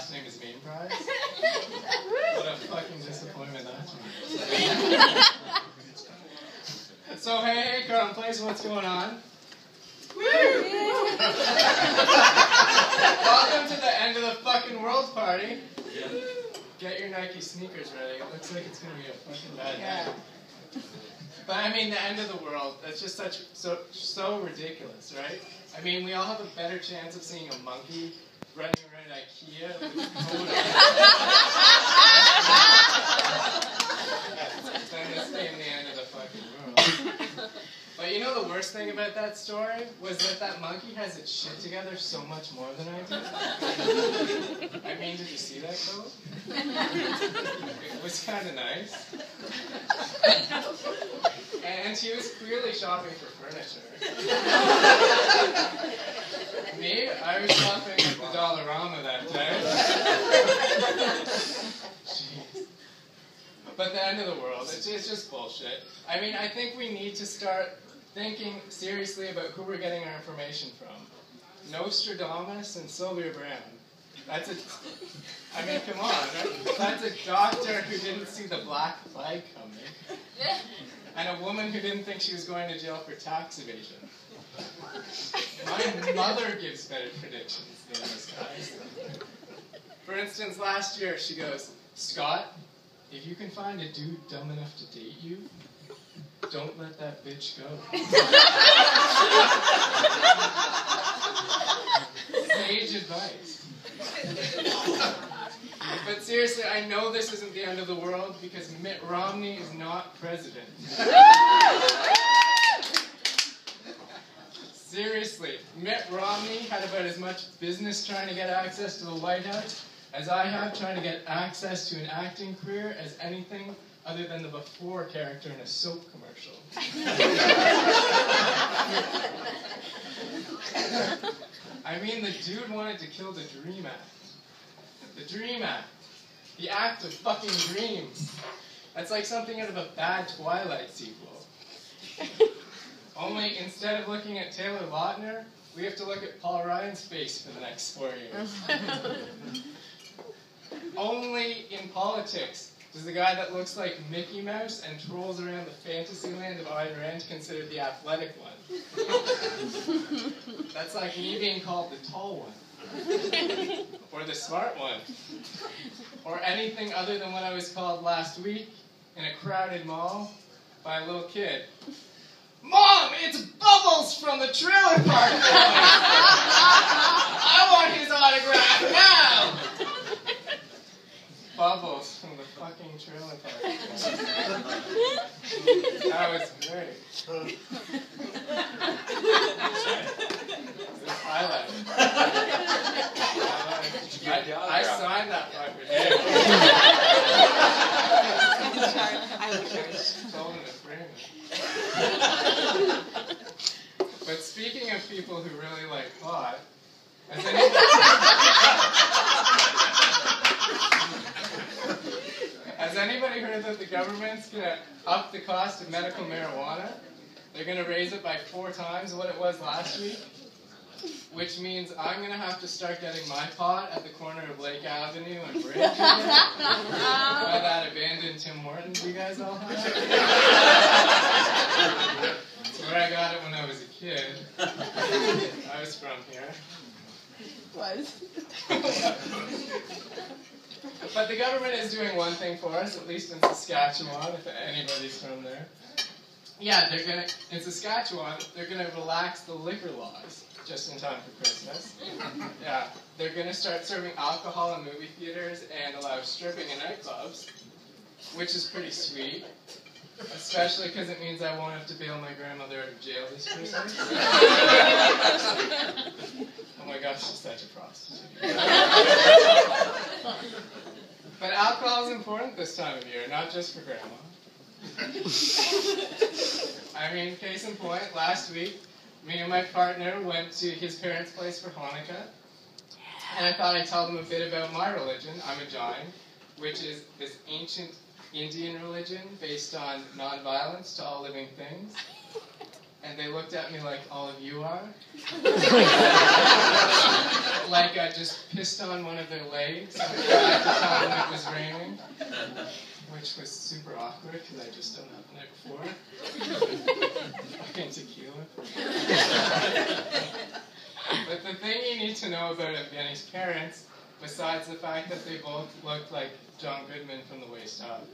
last name is Meme Prize. What a fucking disappointment that's been. So, hey, Carlton Place, what's going on? Welcome to the end of the fucking world party. Yeah. Get your Nike sneakers ready. It looks like it's going to be a fucking bad day. But I mean, the end of the world, that's just so ridiculous, right? I mean, we all have a better chance of seeing a monkey running around IKEA with code than this being the end of the fucking world. But you know the worst thing about that story was that monkey has its shit together so much more than I do. I mean, did you see that coat? It was kind of nice. And she was clearly shopping for furniture. Me, I was shopping at the Dollarama that day. Jeez. But the end of the world, it's just bullshit. I mean, I think we need to start thinking seriously about who we're getting our information from. Nostradamus and Sylvia Brown. I mean, come on, right? That's a doctor who didn't see the Black Plague coming. And a woman who didn't think she was going to jail for tax evasion. My mother gives better predictions than those guys. For instance, last year she goes, Scott, if you can find a dude dumb enough to date you, don't let that bitch go. Sage advice. But seriously, I know this isn't the end of the world because Mitt Romney is not president. Seriously, Mitt Romney had about as much business trying to get access to the White House as I have trying to get access to an acting career as anything other than the before character in a soap commercial. I mean, the dude wanted to kill the Dream Act. The Dream Act. The act of fucking dreams. That's like something out of a bad Twilight sequel. Only instead of looking at Taylor Lautner, we have to look at Paul Ryan's face for the next 4 years. Only in politics does the guy that looks like Mickey Mouse and trolls around the fantasy land of Ayn Rand considered the athletic one. That's like me being called the tall one. Or the smart one. Or anything other than what I was called last week in a crowded mall by a little kid. Mom, it's Bubbles from the Trailer Park Boys! I want his autograph now! Bubbles from the fucking Trailer Park Boys. That was great. Highlight. I signed that fucker. I would charge. Told him to bring it. But speaking of people who really like pot, has anybody heard that the government's going to up the cost of medical marijuana? They're going to raise it by 4 times what it was last week. Which means I'm going to have to start getting my pot at the corner of Lake Avenue and Bridge. By that abandoned Tim Hortons you guys all have. It's where I got it when I was a kid. I was from here. But the government is doing one thing for us, at least in Saskatchewan, if anybody's from there. Yeah, in Saskatchewan, they're going to relax the liquor laws. Just in time for Christmas. Yeah, they're going to start serving alcohol in movie theaters and allow stripping in nightclubs, which is pretty sweet, especially because it means I won't have to bail my grandmother out of jail this Christmas. Oh my gosh, she's such a prostitute. But alcohol is important this time of year, not just for grandma. I mean, case in point, last week, me and my partner went to his parents' place for Hanukkah, and I thought I'd tell them a bit about my religion. I'm a Jain, which is this ancient Indian religion based on non-violence to all living things. and they looked at me like all of you are. Like I just pissed on one of their legs and tried to tell them it was raining, which was super awkward because I just done that the night before. Fucking tequila. But the thing you need to know about Evgeny's parents, besides the fact that they both looked like John Goodman from the waist up,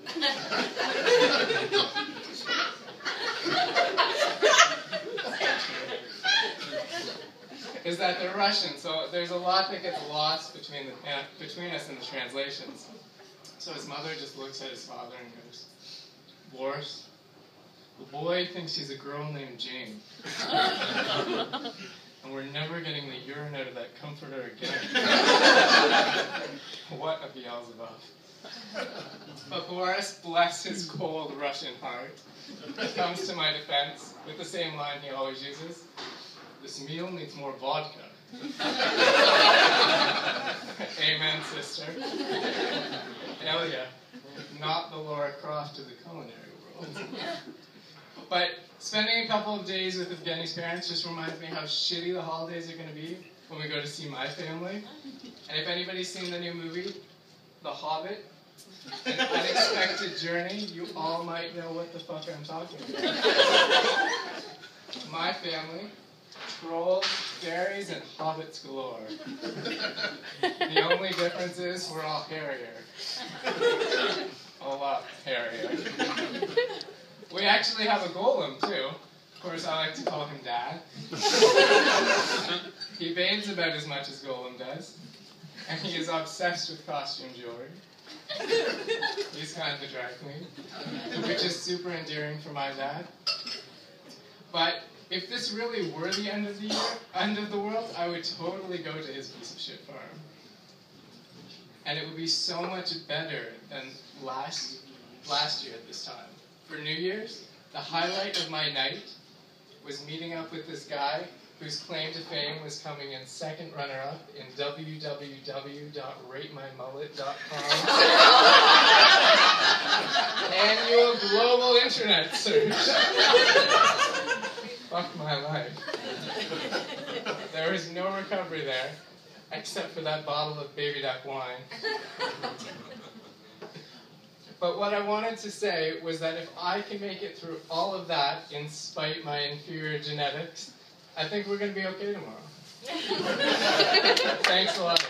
is that they're Russian. So there's a lot that gets lost between us in the translations. So his mother just looks at his father and goes, "Boris, the boy thinks he's a girl named Jane. And we're never getting the urine out of that comforter again." What a Beelzebub. But Boris, bless his cold Russian heart, comes to my defense with the same line he always uses: "This meal needs more vodka." Amen, sister. Hell yeah. Not the Laura Croft of the culinary world. But spending a couple of days with Evgeny's parents just reminds me how shitty the holidays are going to be when we go to see my family. And if anybody's seen the new movie, The Hobbit, An Unexpected Journey, you all might know what the fuck I'm talking about. My family, trolls, fairies, and hobbits galore. The only difference is we're all hairier. A lot hairier. We actually have a golem, too. Of course, I like to call him Dad. He bathes about as much as Golem does, and he is obsessed with costume jewelry. He's kind of the drag queen, which is super endearing for my dad. But if this really were the end of the world, I would totally go to his piece of shit farm. And it would be so much better than last year at this time. For New Year's, the highlight of my night was meeting up with this guy whose claim to fame was coming in second runner-up in www.ratemymullet.com annual global internet search. Fuck my life. There was no recovery there, except for that bottle of baby duck wine. But what I wanted to say was that if I can make it through all of that in spite my inferior genetics, I think we're going to be okay tomorrow. Thanks a lot.